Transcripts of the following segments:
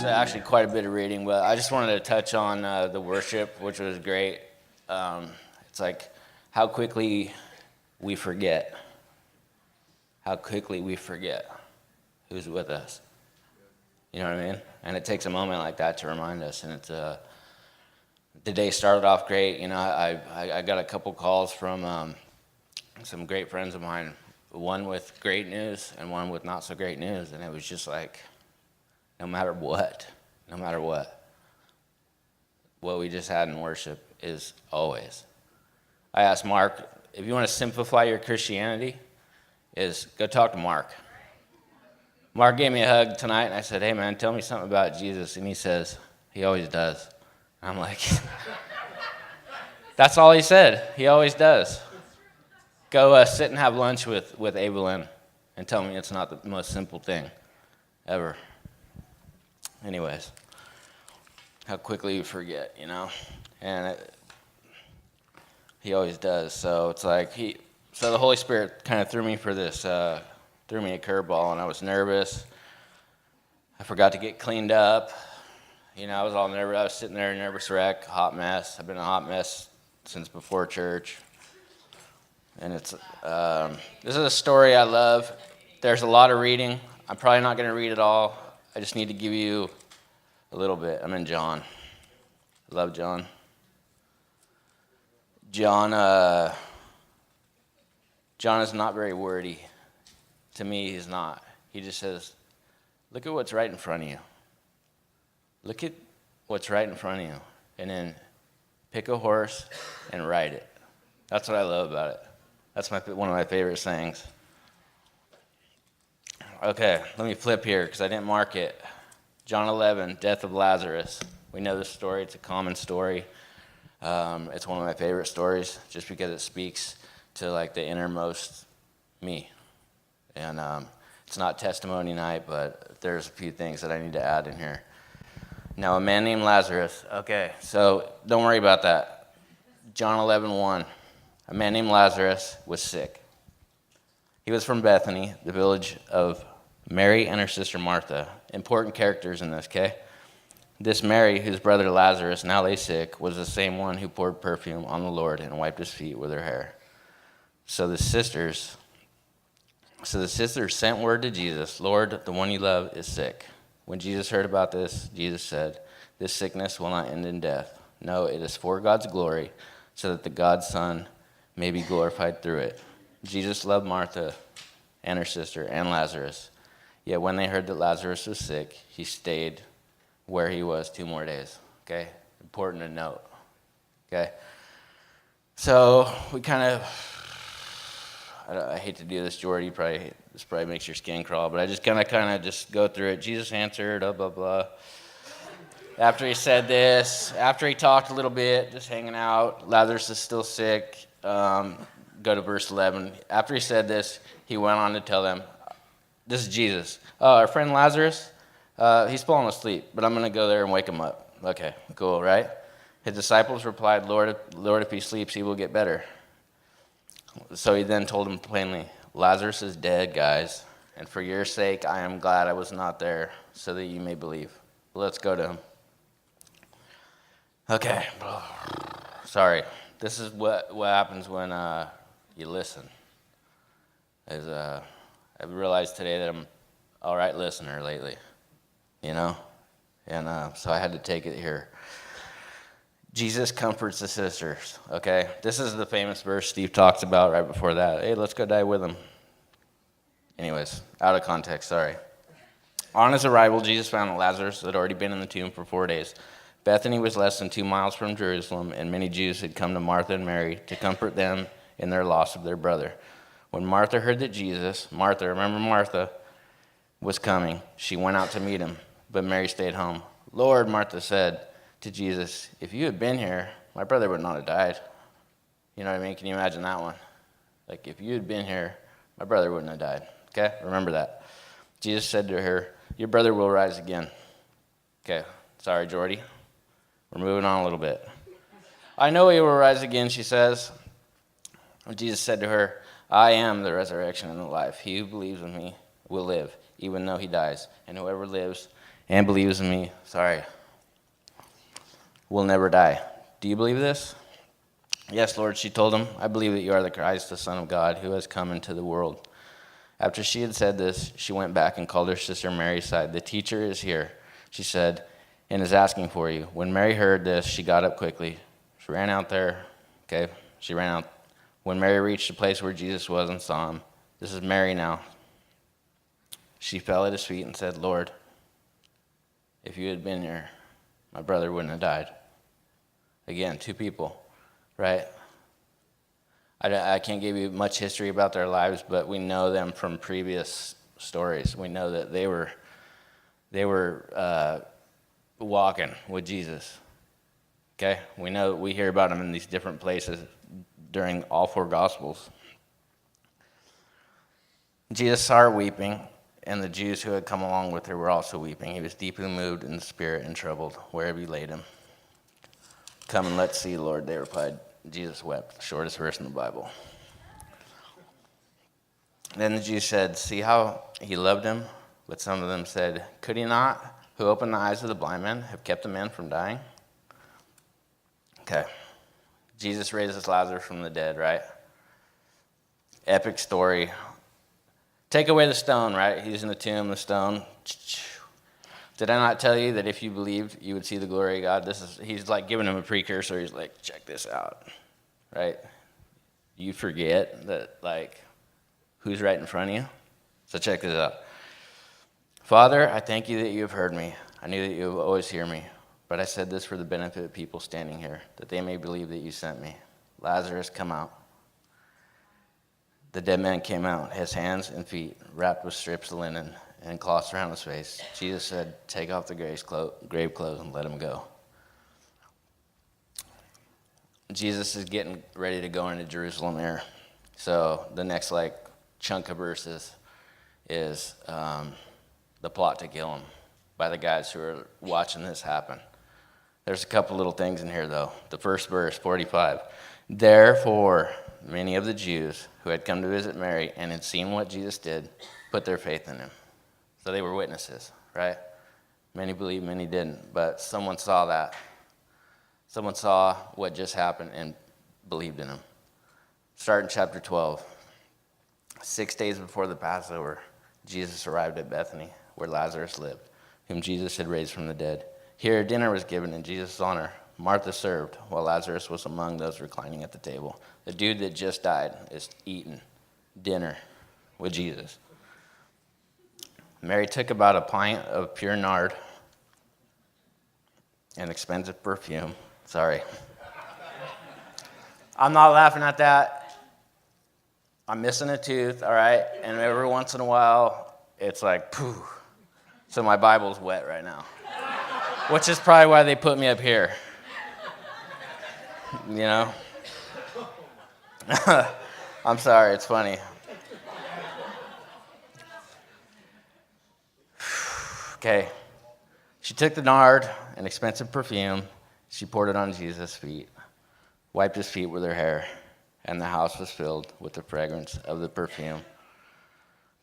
There's actually quite a bit of reading, but I just wanted to touch on the worship, which was great. It's like how quickly we forget. How quickly we forget who's with us. You know what I mean? And it takes a moment like that to remind us. And it's the day started off great. You know, I got a couple calls from some great friends of mine, one with great news and one with not so great news. And it was just like, no matter what we just had in worship is always. I asked Mark, if you want to simplify your Christianity, is go talk to Mark. Mark gave me a hug tonight, and I said, hey, man, tell me something about Jesus. And he says, he always does. And I'm like, that's all he said. He always does. Go sit and have lunch with Evelyn and tell me it's not the most simple thing ever. Anyways, how quickly you forget, you know? And he always does. So it's like so the Holy Spirit kind of threw me a curveball, and I was nervous. I forgot to get cleaned up. You know, I was all nervous. I was sitting there, nervous wreck, hot mess. I've been a hot mess since before church. And it's this is a story I love. There's a lot of reading. I'm probably not going to read it all. I just need to give you a little bit. I'm in John. I love John. John is not very wordy. To me, he's not. He just says, look at what's right in front of you. Look at what's right in front of you. And then pick a horse and ride it. That's what I love about it. That's one of my favorite sayings. Okay, let me flip here because I didn't mark it. John 11, death of Lazarus. We know this story. It's a common story. It's one of my favorite stories just because it speaks to like the innermost me. And it's not testimony night, but there's a few things that I need to add in here. Now, a man named Lazarus. Okay, so don't worry about that. John 11:1. A man named Lazarus was sick. He was from Bethany, the village of Mary and her sister Martha. Important characters in this, okay? This Mary, whose brother Lazarus now lay sick, was the same one who poured perfume on the Lord and wiped his feet with her hair. So the sisters sent word to Jesus, Lord, the one you love is sick. When Jesus heard about this, Jesus said, this sickness will not end in death. No, it is for God's glory, so that the God's Son may be glorified through it. Jesus loved Martha and her sister and Lazarus. Yet when they heard that Lazarus was sick, he stayed where he was 2 more days. Okay? Important to note. Okay? So we kind of, I hate to do this, Jordy. This probably makes your skin crawl, but I just kind of just go through it. Jesus answered, blah, blah, blah. After he said this, after he talked a little bit, just hanging out, Lazarus is still sick. Go to verse 11. After he said this, he went on to tell them, this is Jesus. Oh, our friend Lazarus, he's fallen asleep, but I'm going to go there and wake him up. Okay, cool, right? His disciples replied, Lord, if he sleeps, he will get better. So he then told them plainly, Lazarus is dead, guys, and for your sake I am glad I was not there, so that you may believe. Let's go to him. Okay, sorry. This is what happens when you listen. I've realized today that I'm all right listener lately, you know? And so I had to take it here. Jesus comforts the sisters, okay? This is the famous verse Steve talks about right before that. Hey, let's go die with him. Anyways, out of context, sorry. On his arrival, Jesus found that Lazarus had already been in the tomb for 4 days. Bethany was less than 2 miles from Jerusalem, and many Jews had come to Martha and Mary to comfort them in their loss of their brother. When Martha heard that remember Martha, was coming, she went out to meet him, but Mary stayed home. Lord, Martha said to Jesus, if you had been here, my brother would not have died. You know what I mean? Can you imagine that one? Like, if you had been here, my brother wouldn't have died. Okay? Remember that. Jesus said to her, your brother will rise again. Okay, sorry, Jordy. We're moving on a little bit. I know he will rise again, she says. Jesus said to her, I am the resurrection and the life. He who believes in me will live, even though he dies. And whoever lives and believes in me, will never die. Do you believe this? Yes, Lord, she told him, I believe that you are the Christ, the Son of God, who has come into the world. After she had said this, she went back and called her sister Mary aside. The teacher is here, she said, and is asking for you. When Mary heard this, she got up quickly. She ran out there. She ran out. When Mary reached the place where Jesus was and saw him, this is Mary now. She fell at his feet and said, Lord, if you had been here, my brother wouldn't have died. Again, two people, right? I can't give you much history about their lives, but we know them from previous stories. We know that they were walking with Jesus. Okay? We hear about them in these different places during all four Gospels. Jesus saw her weeping, and the Jews who had come along with her were also weeping. He was deeply moved in the spirit and troubled. Where have you laid him? Come and let's see, Lord, they replied. Jesus wept, the shortest verse in the Bible. Then the Jews said, see how he loved him? But some of them said, could he not, who opened the eyes of the blind man, have kept the man from dying? Okay. Jesus raises Lazarus from the dead, right? Epic story. Take away the stone, right? He's in the tomb, the stone. Did I not tell you that if you believed, you would see the glory of God? He's like giving him a precursor. He's like, check this out, right? You forget that, like, who's right in front of you? So check this out. Father, I thank you that you have heard me. I knew that you would always hear me. But I said this for the benefit of people standing here, that they may believe that you sent me. Lazarus, come out. The dead man came out, his hands and feet wrapped with strips of linen and cloths around his face. Jesus said, take off the grave clothes and let him go. Jesus is getting ready to go into Jerusalem here. So the next chunk of verses is the plot to kill him by the guys who are watching this happen. There's a couple little things in here, though. The first verse, 45. Therefore, many of the Jews who had come to visit Mary and had seen what Jesus did put their faith in him. So they were witnesses, right? Many believed, many didn't. But someone saw that. Someone saw what just happened and believed in him. Start in chapter 12. 6 days before the Passover, Jesus arrived at Bethany, where Lazarus lived, whom Jesus had raised from the dead. Here, dinner was given in Jesus' honor. Martha served, while Lazarus was among those reclining at the table. The dude that just died is eating dinner with Jesus. Mary took about a pint of pure nard, an expensive perfume. Sorry. I'm not laughing at that. I'm missing a tooth, all right? And every once in a while, it's like, pooh. So my Bible's wet right now. Which is probably why they put me up here. You know? I'm sorry, it's funny. Okay. She took the nard, an expensive perfume. She poured it on Jesus' feet, wiped his feet with her hair, and the house was filled with the fragrance of the perfume.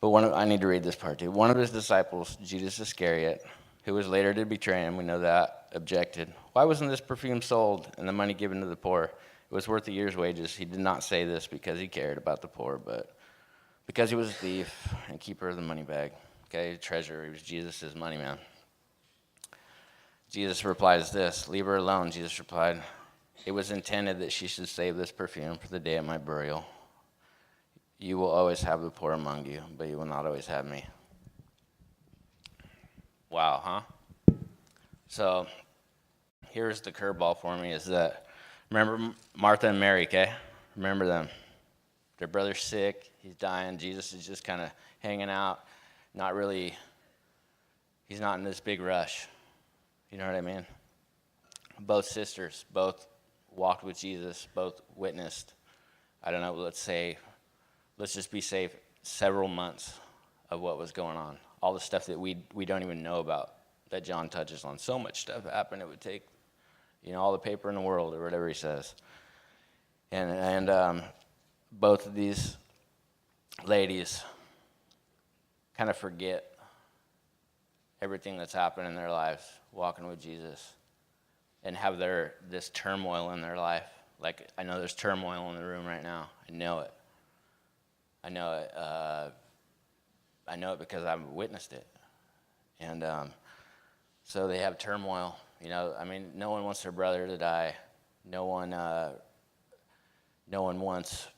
But I need to read this part too. One of his disciples, Judas Iscariot, who was later to betray him, we know that, objected. Why wasn't this perfume sold and the money given to the poor? It was worth a year's wages. He did not say this because he cared about the poor, but because he was a thief and keeper of the money bag. Okay, treasurer, he was Jesus' money man. Jesus replies this, leave her alone, Jesus replied. It was intended that she should save this perfume for the day of my burial. You will always have the poor among you, but you will not always have me. Wow, huh? So here's the curveball for me is that, remember Martha and Mary, okay? Remember them. Their brother's sick, he's dying, Jesus is just kind of hanging out, he's not in this big rush. You know what I mean? Both sisters, both walked with Jesus, both witnessed, I don't know, let's just be safe, several months of what was going on. All the stuff that we don't even know about that John touches on. So much stuff happened, it would take, all the paper in the world or whatever he says. And both of these ladies kind of forget everything that's happened in their lives, walking with Jesus, and have this turmoil in their life. Like, I know there's turmoil in the room right now. I know it. I know it. I know it because I've witnessed it. And so they have turmoil. I mean, no one wants their brother to die. No one wants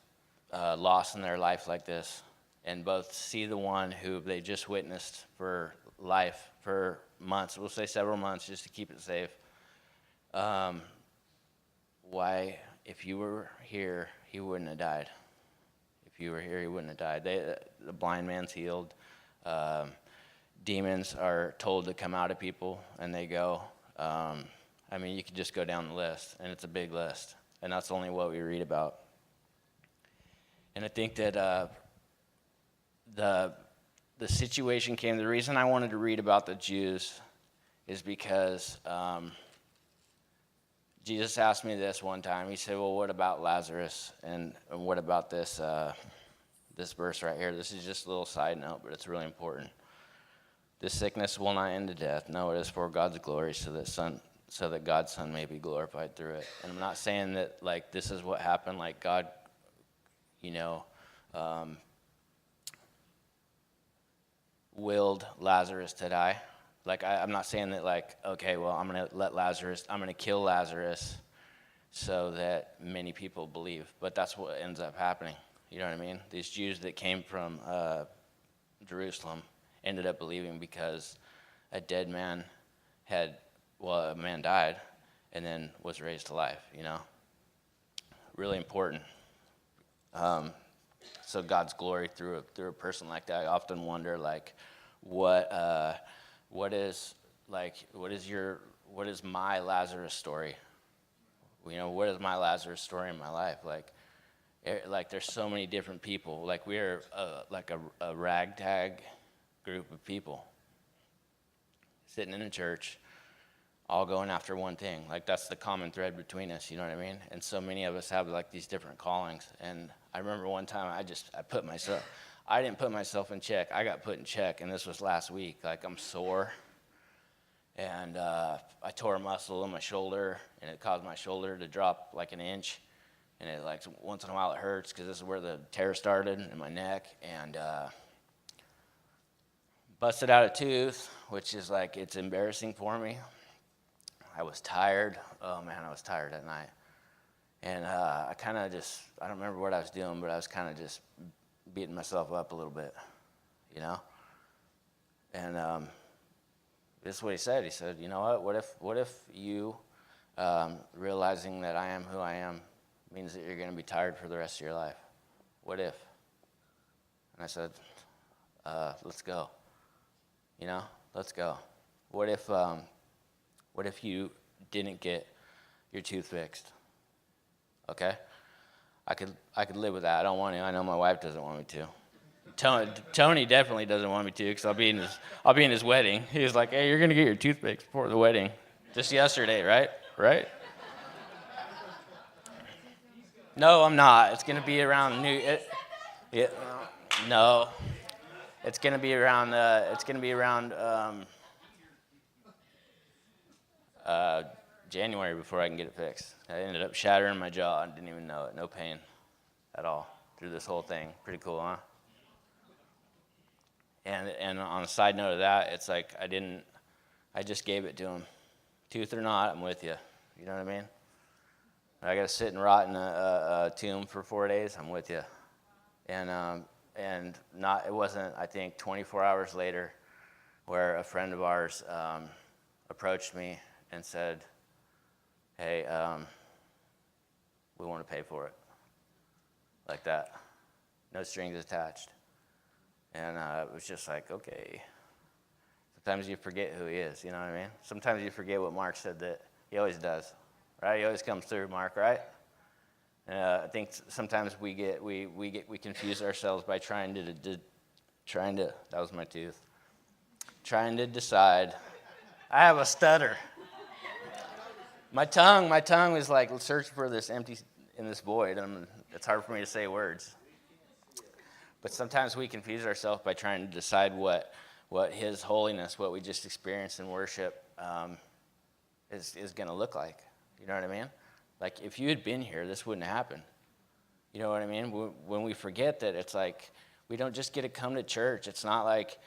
loss in their life like this. And both see the one who they just witnessed for life for months. We'll say several months just to keep it safe. Why, if you were here, he wouldn't have died. If you were here, he wouldn't have died. The blind man's healed. Demons are told to come out of people, and they go. I mean, you could just go down the list, and it's a big list. And that's only what we read about. And I think that the situation came. The reason I wanted to read about the Jews is because Jesus asked me this one time. He said, well, what about Lazarus? And what about this verse right here? This is just a little side note, but it's really important. This sickness will not end to death. No, it is for God's glory, so that God's Son may be glorified through it. And I'm not saying that, like, this is what happened, like God, willed Lazarus to die. Like, I'm not saying that, like, okay, well, I'm going to kill Lazarus so that many people believe. But that's what ends up happening. You know what I mean? These Jews that came from Jerusalem ended up believing because a man died and then was raised to life, Really important. So God's glory through a person like that. I often wonder, like, what is my Lazarus story? What is my Lazarus story in my life? Like there's so many different people. Like, we're a ragtag group of people sitting in a church, all going after one thing. Like, that's the common thread between us, you know what I mean? And so many of us have, like, these different callings. And I remember one time I didn't put myself in check. I got put in check, and this was last week. Like, I'm sore, and I tore a muscle in my shoulder, and it caused my shoulder to drop like an inch. And it, like, once in a while it hurts because this is where the tear started in my neck. And busted out a tooth, which is, like, it's embarrassing for me. I was tired. Oh, man, I was tired that night. And I don't remember what I was doing, but I was kind of just beating myself up a little bit, And this is what he said. He said, you know what if you, realizing that I am who I am, means that you're going to be tired for the rest of your life? What if? And I said, let's go. Let's go. What if you didn't get your tooth fixed? Okay? I could live with that. I don't want to. I know my wife doesn't want me to. Tony definitely doesn't want me to, because I'll be in his wedding. He was like, hey, you're going to get your tooth fixed before the wedding. Just yesterday, right? Right? No, I'm not. It's going to be around no. It's going to be around January before I can get it fixed. I ended up shattering my jaw. I didn't even know it. No pain at all through this whole thing. Pretty cool, huh? And on a side note of that, it's like I just gave it to him. Tooth or not, I'm with you. You know what I mean? I got to sit and rot in a tomb for 4 days, I'm with you. And it wasn't, I think, 24 hours later where a friend of ours approached me and said, hey, we want to pay for it. Like that. No strings attached. And it was just like, okay. Sometimes you forget who he is, you know what I mean? Sometimes you forget what Mark said that he always does, right? He always comes through, Mark, right? I think sometimes we confuse ourselves by trying to that was my tooth. Trying to decide. I have a stutter. My tongue was like searching for this empty in this void, and it's hard for me to say words. But sometimes we confuse ourselves by trying to decide what what his holiness, what we just experienced in worship, is going to look like. You know what I mean? Like, if you had been here, this wouldn't happen. You know what I mean? When we forget that, it's like we don't just get to come to church. It's not like,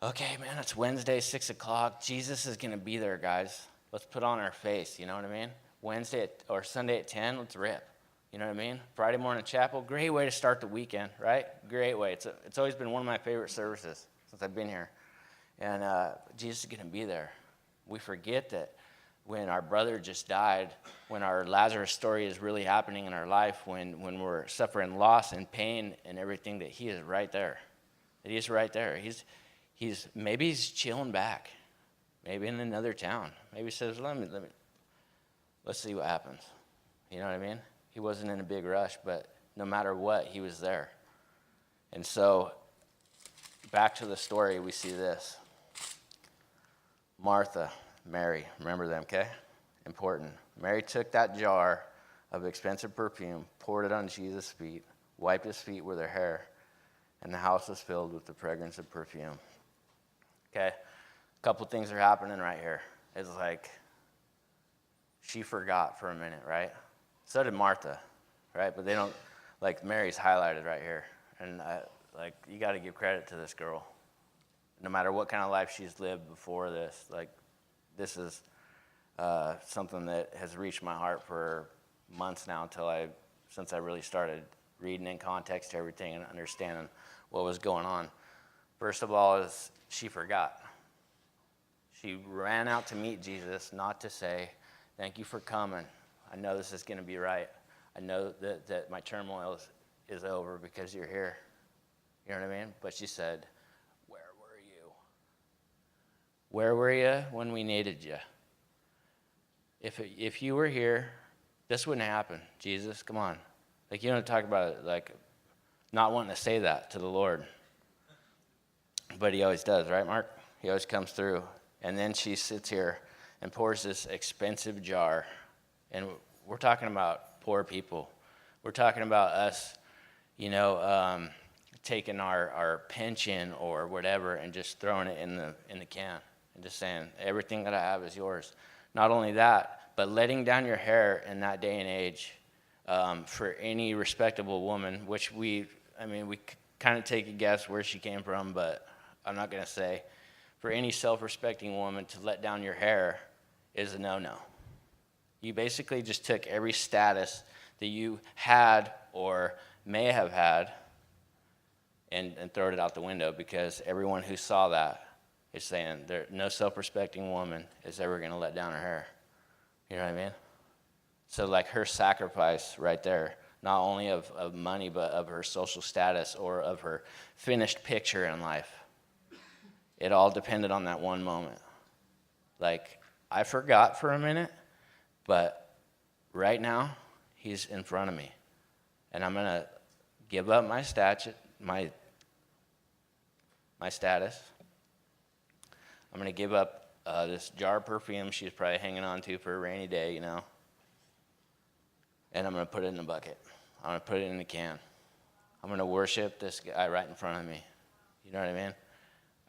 okay, man, it's Wednesday, 6 o'clock. Jesus is going to be there, guys. Let's put on our face. You know what I mean? Wednesday or Sunday at 10, let's rip. You know what I mean? Friday morning chapel, great way to start the weekend, right? Great way. It's always been one of my favorite services since I've been here. And Jesus is going to be there. We forget that when our brother just died, when our Lazarus story is really happening in our life, when we're suffering loss and pain and everything, that he is right there. That he's right there. Maybe he's chilling back. Maybe in another town. Maybe he says, let's see what happens. You know what I mean? He wasn't in a big rush, but no matter what, he was there. And so, back to the story, we see this. Martha, Mary, remember them, okay? Important. Mary took that jar of expensive perfume, poured it on Jesus' feet, wiped his feet with her hair, and the house was filled with the fragrance of perfume. Okay? A couple things are happening right here. It's like she forgot for a minute, right? So did Martha, right? But they don't, like, Mary's highlighted right here. And, you got to give credit to this girl. No matter what kind of life she's lived before this, this is something that has reached my heart for months now since I really started reading in context to everything and understanding what was going on. First of all is she forgot. She ran out to meet Jesus, not to say, thank you for coming. I know this is going to be right. I know that my turmoil is over because you're here. You know what I mean? But she said, where were you? Where were you when we needed you? If you were here, this wouldn't happen. Jesus, come on. You don't talk about it, not wanting to say that to the Lord. But he always does, right, Mark? He always comes through. And then she sits here and pours this expensive jar. And we're talking about poor people. We're talking about us, taking our pension or whatever and just throwing it in the can and just saying, everything that I have is yours. Not only that, but letting down your hair in that day and age for any respectable woman, which we kind of take a guess where she came from, but I'm not going to say. For any self-respecting woman to let down your hair is a no-no. You basically just took every status that you had or may have had and throw it out the window, because everyone who saw that is saying no self-respecting woman is ever going to let down her hair. You know what I mean? So her sacrifice right there, not only of money, but of her social status or of her finished picture in life, it all depended on that one moment. I forgot for a minute, but right now, he's in front of me. And I'm going to give up my status. I'm going to give up this jar of perfume she's probably hanging on to for a rainy day, and I'm going to put it in a bucket. I'm going to put it in a can. I'm going to worship this guy right in front of me. You know what I mean?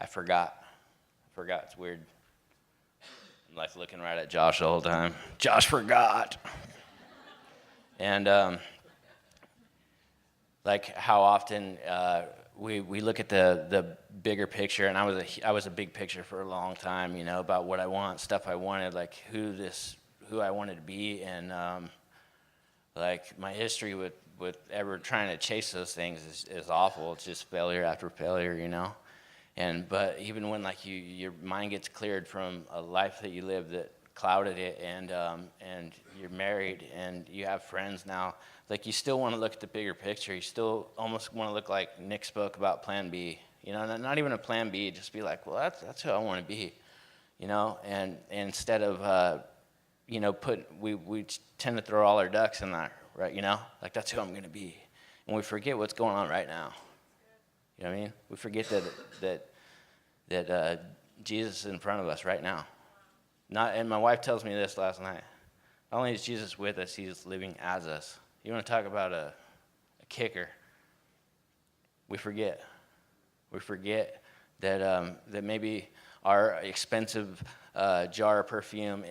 I forgot. It's weird. I'm looking right at Josh the whole time. Josh forgot. And how often we look at the bigger picture, and I was a big picture for a long time, about what I want, stuff I wanted, who I wanted to be, and my history with ever trying to chase those things is awful. It's just failure after failure, But even when your mind gets cleared from a life that you lived that clouded it, and you're married and you have friends now, you still want to look at the bigger picture. You still almost want to look like Nick spoke about Plan B. Not even a Plan B. Just be well, that's who I want to be. And instead of we tend to throw all our ducks in that, right? That's who I'm going to be, and we forget what's going on right now. You know what I mean? We forget that Jesus is in front of us right now. And my wife tells me this last night. Not only is Jesus with us, he's living as us. You want to talk about a kicker? We forget. We forget that maybe our expensive jar of perfume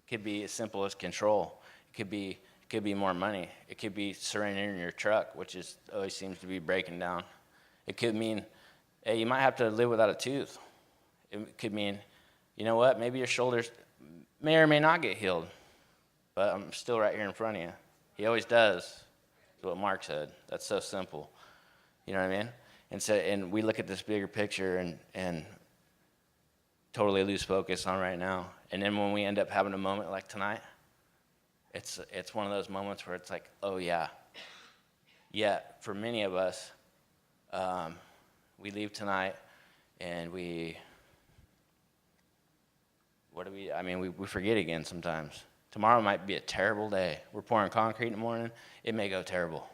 could be as simple as control. It could be more money. It could be surrendering your truck, which always seems to be breaking down. It could mean, hey, you might have to live without a tooth. It could mean, you know what, maybe your shoulders may or may not get healed, but I'm still right here in front of you. He always does, is what Mark said. That's so simple. You know what I mean? And we look at this bigger picture and totally lose focus on right now. And then when we end up having a moment like tonight, it's one of those moments where it's like, oh yeah. Yet for many of us, we leave tonight and we forget again sometimes. Tomorrow might be a terrible day. We're pouring concrete in the morning. It may go terrible.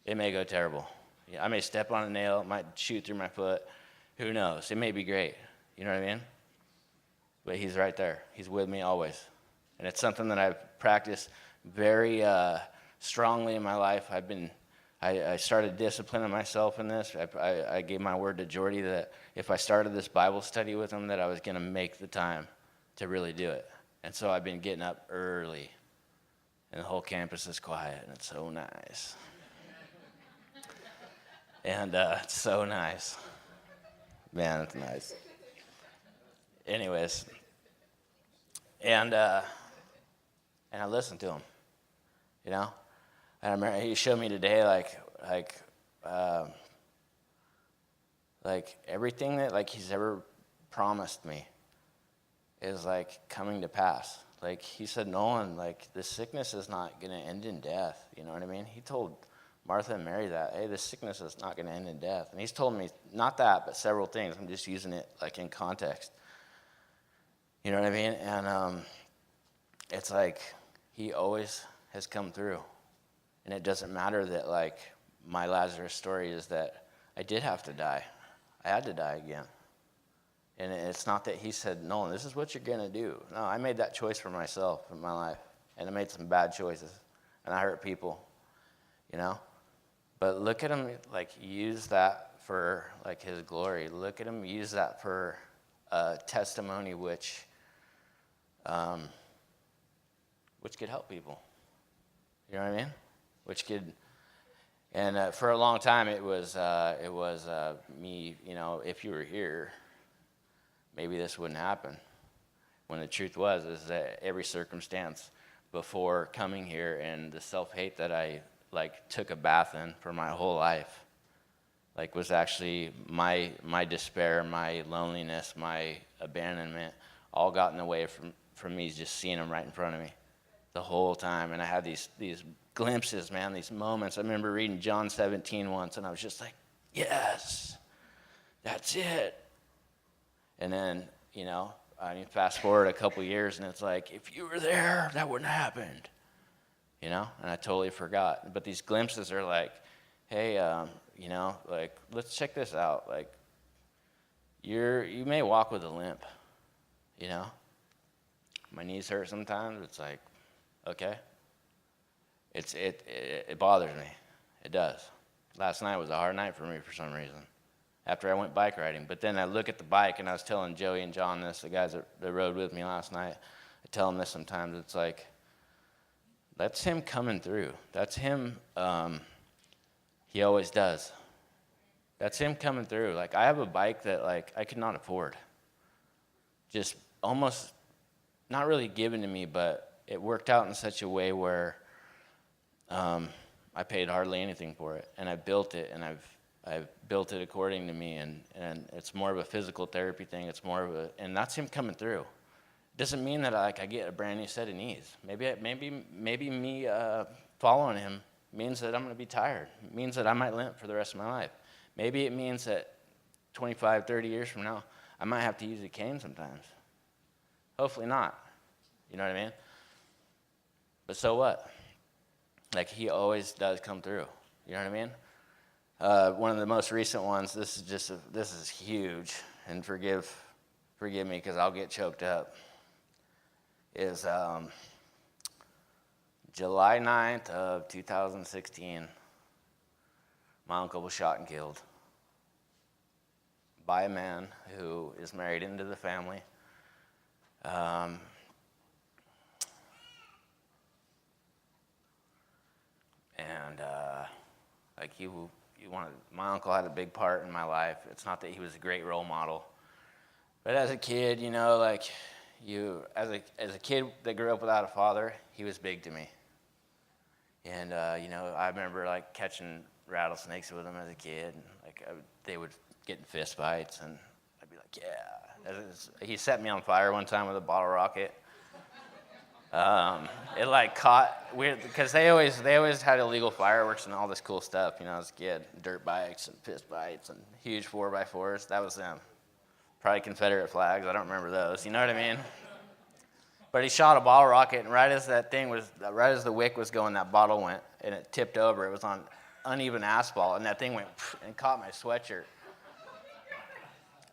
Yeah, I may step on a nail. It might shoot through my foot. Who knows? It may be great. You know what I mean? But he's right there. He's with me always. And it's something that I've practiced very strongly in my life. I started disciplining myself in this. I gave my word to Jordy that if I started this Bible study with him, that I was going to make the time to really do it. And so I've been getting up early, and the whole campus is quiet, and it's so nice. And it's so nice. Man, it's nice. Anyways, and I listened to him, you know? And I remember he showed me today, like everything that like he's ever promised me is like coming to pass. Like he said, Nolan, like this sickness is not going to end in death. You know what I mean? He told Martha and Mary that, hey, this sickness is not going to end in death. And he's told me not that, but several things. I'm just using it like in context. You know what I mean? And it's like he always has come through. And it doesn't matter that like my Lazarus story is that I did have to die. I had to die again. And it's not that he said, Nolan, this is what you're going to do. No, I made that choice for myself in my life. And I made some bad choices. And I hurt people, you know? But look at him, like, use that for, like, his glory. Look at him use that for testimony which could help people. You know what I mean? Which could... And for a long time, it was me, you know, if you were here, maybe this wouldn't happen. When the truth is that every circumstance before coming here and the self-hate that I, like, took a bath in for my whole life, like, was actually my despair, my loneliness, my abandonment, all got in the way from me just seeing him right in front of me the whole time. And I had these glimpses, man, these moments. I remember reading John 17 once, and I was just like, yes, that's it. And then, you know, I mean, fast forward a couple years, and it's like, if you were there, that wouldn't have happened. You know, and I totally forgot. But these glimpses are like, hey, you know, like, let's check this out. Like, you may walk with a limp, you know. My knees hurt sometimes. It's like, okay. It bothers me. It does. Last night was a hard night for me for some reason, after I went bike riding. But then I look at the bike, and I was telling Joey and John this, the guys that rode with me last night. I tell them this sometimes. It's like, that's him coming through. That's him. He always does. That's him coming through. Like, I have a bike that, like, I could not afford. Just almost not really given to me, but it worked out in such a way where I paid hardly anything for it. And I built it, and I've built it according to me, and it's more of a physical therapy thing. It's more of and that's him coming through. Doesn't mean that I get a brand new set of knees. Maybe me following him means that I'm going to be tired. It means that I might limp for the rest of my life. Maybe it means that 25, 30 years from now, I might have to use a cane sometimes. Hopefully not. You know what I mean? But so what? Like, he always does come through. You know what I mean? One of the most recent ones, this is huge, and forgive me because I'll get choked up, is July 9th of 2016, my uncle was shot and killed. by a man who is married into the family. Like my uncle had a big part in my life. It's not that he was a great role model, but as a kid, like as a kid that grew up without a father, he was big to me. And I remember like catching rattlesnakes with him as a kid. And, like they would get in fist fights, and I'd be like, yeah. He set me on fire one time with a bottle rocket. It like caught weird because they always had illegal fireworks and all this cool stuff. As a kid, dirt bikes and fist fights and huge 4x4s. That was them. Probably Confederate flags. I don't remember those. You know what I mean? But he shot a bottle rocket, and right as the wick was going, that bottle went, and it tipped over. It was on uneven asphalt, and that thing went and caught my sweatshirt.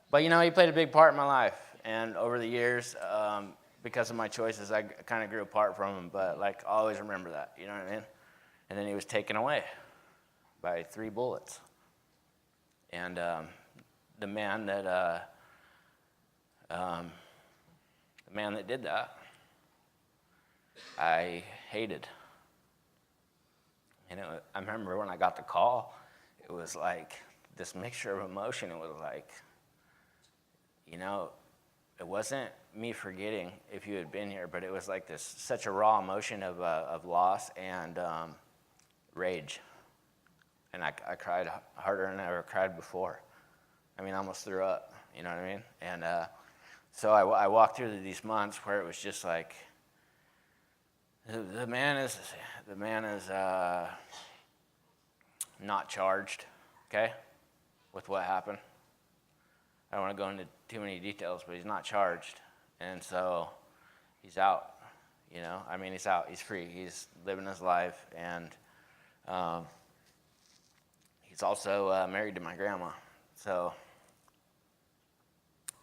But he played a big part in my life, and over the years, because of my choices, I kind of grew apart from him. But like, I always remember that. You know what I mean? And then he was taken away by 3 bullets, and the man that did that, I hated. And I remember when I got the call, it was like this mixture of emotion. It was like, it wasn't me forgetting if you had been here, but it was like such a raw emotion of loss and rage. And I cried harder than I ever cried before. I almost threw up, you know what I mean? And so I walked through these months where it was just like, the man is not charged, okay, with what happened. I don't want to go into too many details, but he's not charged, and so he's out. He's out. He's free. He's living his life, and he's also married to my grandma. So,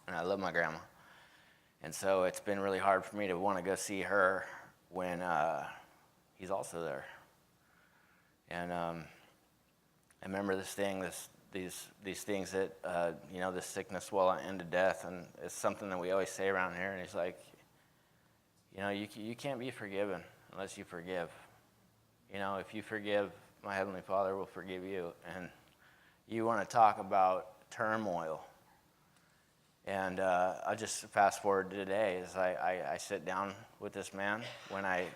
and I love my grandma, and so it's been really hard for me to want to go see her when he's also there. And I remember these things that, this sickness will end to death, and it's something that we always say around here, and he's like, you can't be forgiven unless you forgive. If you forgive, my Heavenly Father will forgive you. And you want to talk about turmoil. And I'll just fast forward to today. As I sit down with this man when I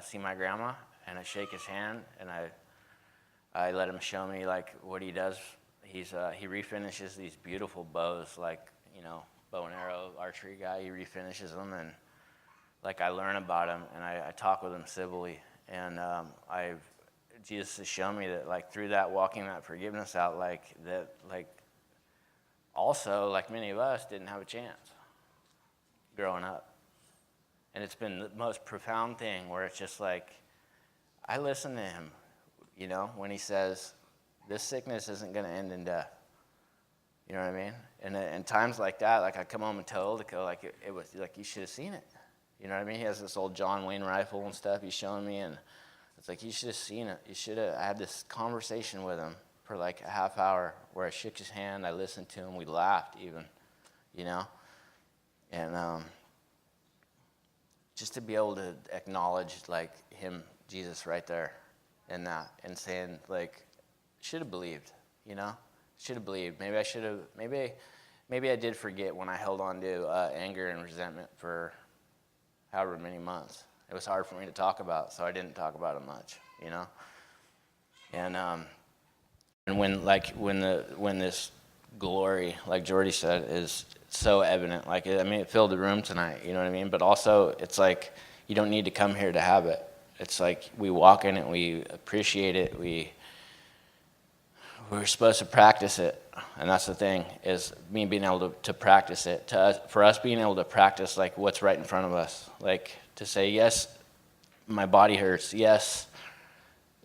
see my grandma, and I shake his hand, and I let him show me like what he does. He refinishes these beautiful bows, like bow and arrow archery guy. He refinishes them, and like I learn about him, and I talk with him civilly. And Jesus has shown me that like through that, walking that forgiveness out, also, like many of us, didn't have a chance growing up. And it's been the most profound thing where it's just like, I listen to him, when he says, this sickness isn't going to end in death. You know what I mean? And in times like that, like I come home and tell Ildico, like it was like, you should have seen it. You know what I mean? He has this old John Wayne rifle and stuff he's showing me, and it's like, you should have seen it. I had this conversation with him for like a half hour where I shook his hand, I listened to him, we laughed even, and just to be able to acknowledge like him, Jesus, right there in that, and saying like, should have believed, should have believed. Maybe I should have. Maybe I did forget when I held on to anger and resentment for however many months. It was hard for me to talk about, so I didn't talk about it much, And when this glory, like Jordy said, is so evident, like it filled the room tonight, you know what I mean? But also, it's like you don't need to come here to have it. It's like we walk in it, we appreciate it, we're supposed to practice it, and that's the thing, is me being able to practice it. For us being able to practice like what's right in front of us, like to say, yes, my body hurts, yes,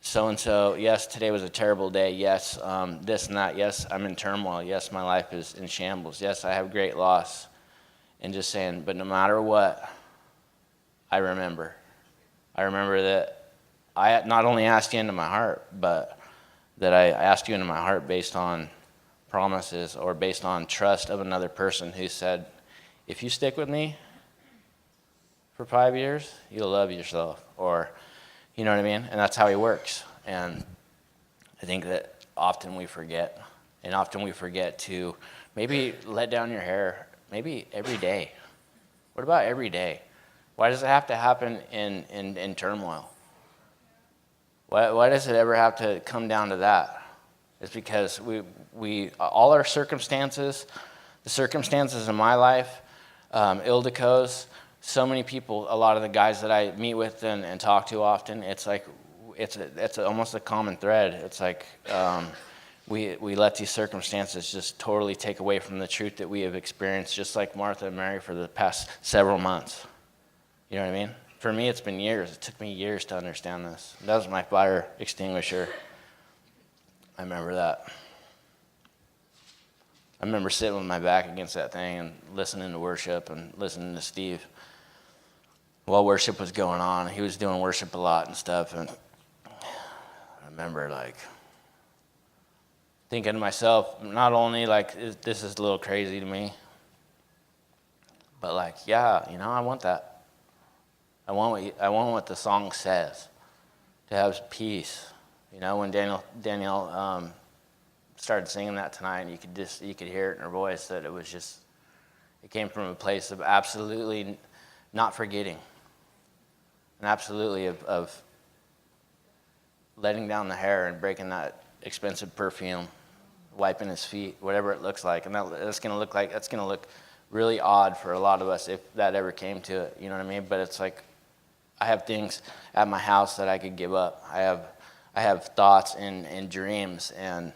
so-and-so, yes, today was a terrible day, yes, this and that, yes, I'm in turmoil, yes, my life is in shambles, yes, I have great loss, and just saying, but no matter what, I remember that I not only asked you into my heart, but that I asked you into my heart based on promises or based on trust of another person who said, if you stick with me for 5 years, you'll love yourself, or, you know what I mean? And that's how he works. And I think that often we forget to maybe let down your hair, maybe every day. What about every day? Why does it have to happen in turmoil? Why does it ever have to come down to that? It's because we all our circumstances, the circumstances in my life, Ildico's, so many people, a lot of the guys that I meet with and talk to often, it's like, it's almost a common thread. It's like we let these circumstances just totally take away from the truth that we have experienced, just like Martha and Mary for the past several months. You know what I mean? For me, it's been years. It took me years to understand this. That was my fire extinguisher. I remember that. I remember sitting with my back against that thing and listening to worship and listening to Steve while worship was going on. He was doing worship a lot and stuff, and I remember like thinking to myself, not only like this is a little crazy to me, but like, yeah, you know, I want that. I want what the song says, to have peace. You know, when Danielle started singing that tonight, and you could hear it in her voice that it came from a place of absolutely not forgetting, and absolutely of letting down the hair and breaking that expensive perfume, wiping his feet, whatever it looks like, and that's gonna look really odd for a lot of us if that ever came to it. You know what I mean? But it's like I have things at my house that I could give up. I have thoughts and dreams and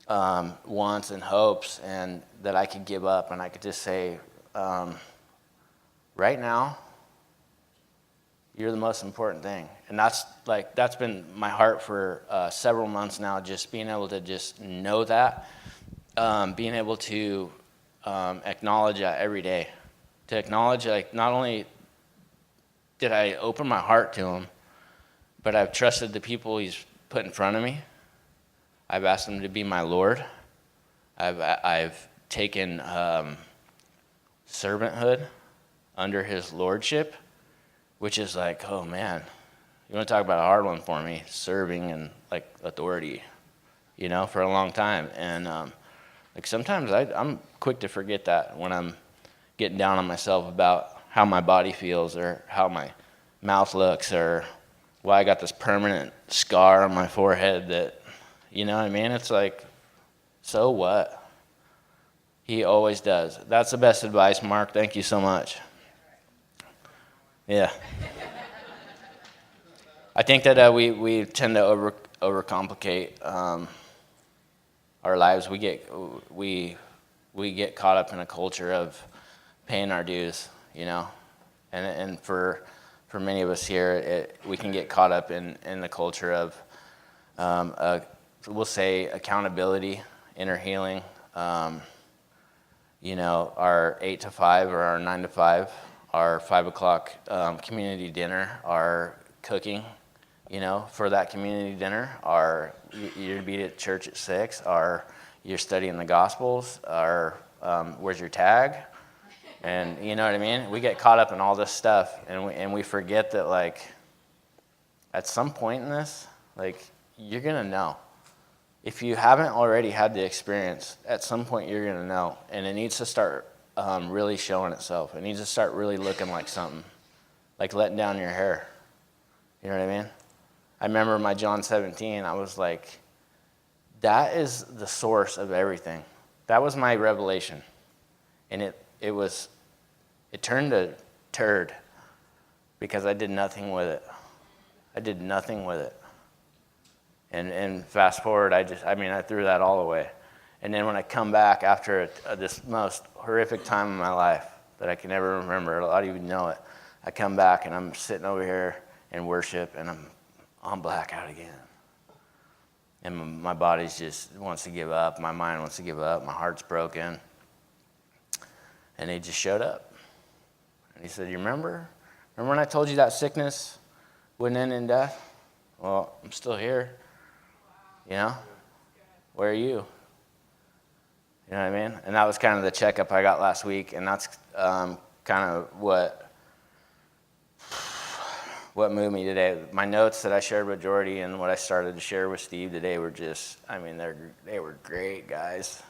wants and hopes and that I could give up, and I could just say, right now, you're the most important thing. And that's been my heart for several months now, just being able to just know that, being able to acknowledge that every day, to acknowledge like not only did I open my heart to him, but I've trusted the people he's put in front of me. I've asked him to be my Lord. I've taken servanthood under his lordship, which is like, oh man, you want to talk about a hard one for me, serving and like authority, you know, for a long time. And like sometimes I'm quick to forget that when I'm getting down on myself about how my body feels or how my mouth looks or why I got this permanent scar on my forehead that, you know what I mean? It's like, so what? He always does. That's the best advice, Mark. Thank you so much. Yeah. I think that we tend to overcomplicate our lives. We get caught up in a culture of paying our dues, you know, and for many of us here, we can get caught up in the culture of we'll say accountability, inner healing, you know, our 8 to 5 or our 9 to 5, our 5 o'clock community dinner, our cooking, you know, for that community dinner, our you're to be at church at 6, our you're studying the Gospels, our where's your tag? And you know what I mean? We get caught up in all this stuff, and we forget that, like, at some point in this, like, you're going to know. If you haven't already had the experience, at some point you're going to know. And it needs to start really showing itself. It needs to start really looking like something, like letting down your hair. You know what I mean? I remember my John 17, I was like, that is the source of everything. That was my revelation. And it turned to turd because I did nothing with it. I did nothing with it. And fast forward, I threw that all away. And then when I come back after this most horrific time in my life that I can never remember, a lot of you know it, I come back and I'm sitting over here in worship and I'm on blackout again. And my body just wants to give up. My mind wants to give up. My heart's broken. And he just showed up. And he said, you remember? Remember when I told you that sickness wouldn't end in death? Well, I'm still here. You know? Where are you? You know what I mean? And that was kind of the checkup I got last week, and that's kind of what moved me today. My notes that I shared with Jordy and what I started to share with Steve today were just, I mean, they were great, guys.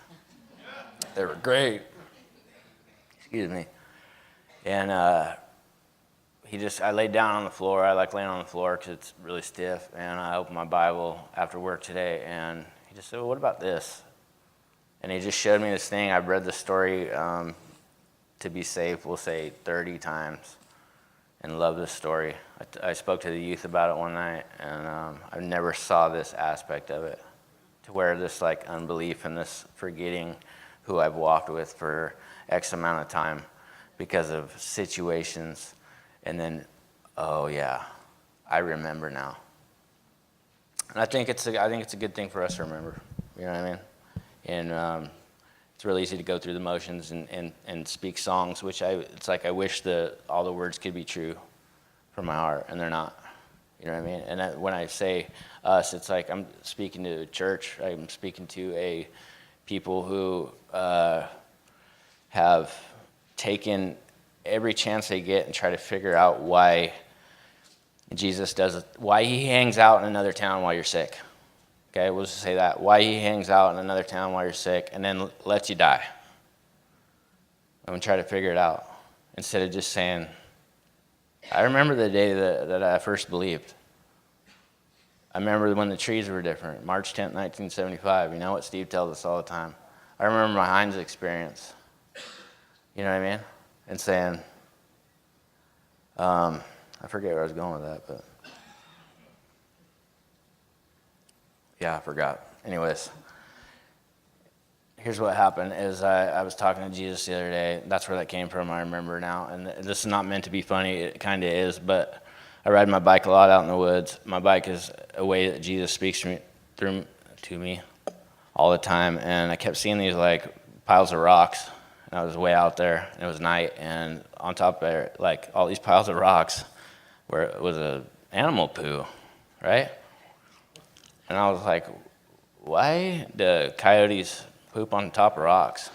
They were great. Excuse me. And I laid down on the floor. I like laying on the floor because it's really stiff. And I opened my Bible after work today, and he just said, well, what about this? And he just showed me this thing. I've read the story, to be safe, we'll say 30 times, and love this story. I spoke to the youth about it one night, and I never saw this aspect of it, to where this like unbelief and this forgetting who I've walked with for X amount of time because of situations, and then, oh yeah, I remember now. And I think it's a good thing for us to remember. You know what I mean? And it's really easy to go through the motions and speak songs, which it's like I wish all the words could be true from my heart, and they're not. You know what I mean? And when I say us, it's like I'm speaking to a church. I'm speaking to a people who have taken every chance they get and try to figure out why Jesus does it, why he hangs out in another town while you're sick. Okay, we'll just say that. Why he hangs out in another town while you're sick and then lets you die. I'm going to try to figure it out instead of just saying, I remember the day that I first believed. I remember when the trees were different, March 10th, 1975. You know what Steve tells us all the time. I remember my Heinz experience. You know what I mean? And saying, I forget where I was going with that, but yeah, I forgot. Anyways, here's what happened is I was talking to Jesus the other day. That's where that came from, I remember now. And this is not meant to be funny. It kind of is, but I ride my bike a lot out in the woods. My bike is a way that Jesus speaks to me all the time. And I kept seeing these like piles of rocks. And I was way out there, and it was night. And on top of it, like all these piles of rocks where it was a animal poo, right? And I was like, why do coyotes poop on top of rocks?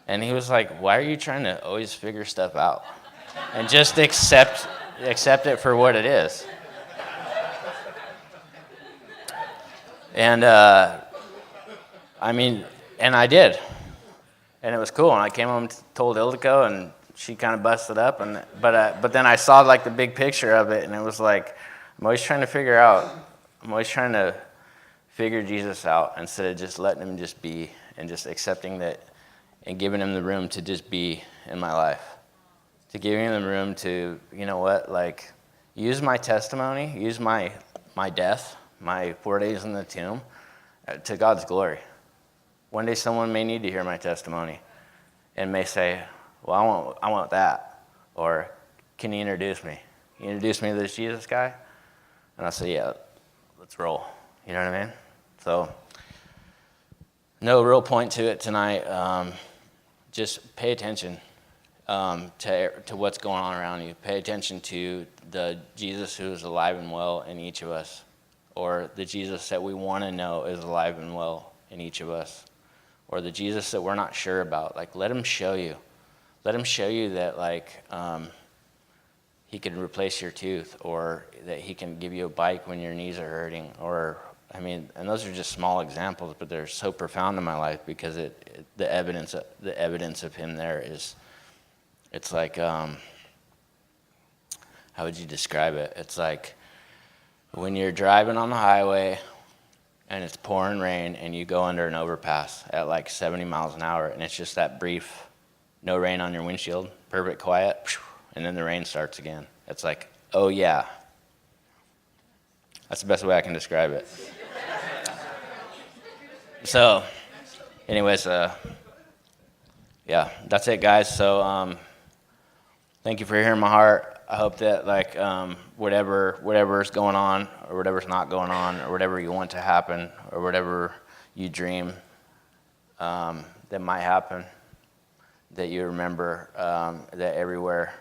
And he was like, why are you trying to always figure stuff out? And just accept it for what it is. And I mean, and I did. And it was cool. And I came home and told Ildiko, and she kind of busted up. But then I saw like the big picture of it, and it was like, I'm always trying to figure Jesus out instead of just letting him just be and just accepting that and giving him the room to just be in my life. To giving him the room to, you know what, like use my testimony, use my death, my 4 days in the tomb to God's glory. One day someone may need to hear my testimony and may say, well, I want that. Or can you introduce me? Can you introduce me to this Jesus guy? And I'll say, yeah, let's roll. You know what I mean? So, no real point to it tonight. Just pay attention to what's going on around you. Pay attention to the Jesus who is alive and well in each of us, or the Jesus that we want to know is alive and well in each of us, or the Jesus that we're not sure about. Like, let him show you. Let him show you that, like, he can replace your tooth, or that he can give you a bike when your knees are hurting, or, I mean, and those are just small examples, but they're so profound in my life because the evidence of him there is, it's like, how would you describe it? It's like when you're driving on the highway and it's pouring rain and you go under an overpass at like 70 miles an hour, and it's just that brief, no rain on your windshield, perfect quiet, and then the rain starts again. It's like, oh yeah. That's the best way I can describe it. So, anyways, yeah, that's it, guys. So, thank you for hearing my heart. I hope that, like, whatever's going on, or whatever's not going on, or whatever you want to happen, or whatever you dream that might happen, that you remember that everywhere,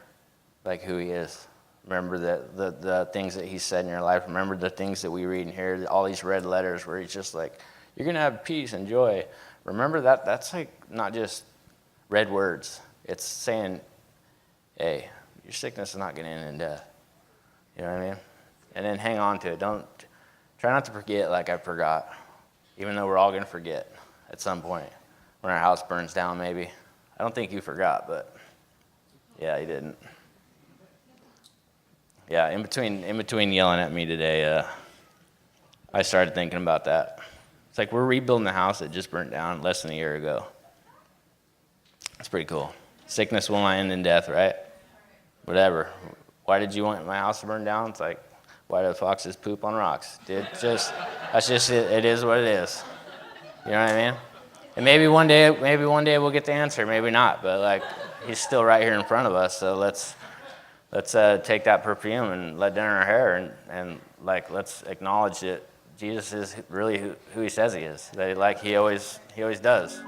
like, who he is. Remember the things that he said in your life. Remember the things that we read and hear, all these red letters where he's just like, you're going to have peace and joy. remember that's like not just red words. It's saying, hey, your sickness is not going to end in death. You know what I mean? And then hang on to it. Try not to forget like I forgot, even though we're all going to forget at some point when our house burns down maybe. I don't think you forgot, but yeah, you didn't. Yeah, in between yelling at me today, I started thinking about that. It's like we're rebuilding the house that just burnt down less than a year ago. It's pretty cool. Sickness will not end in death, right? Whatever. Why did you want my house to burn down? It's like, why do foxes poop on rocks? That's just it. It is what it is. You know what I mean? And maybe one day we'll get the answer. Maybe not. But like, he's still right here in front of us. So let's take that perfume and let down our hair and like let's acknowledge that Jesus is really who he says he is. That like he always does.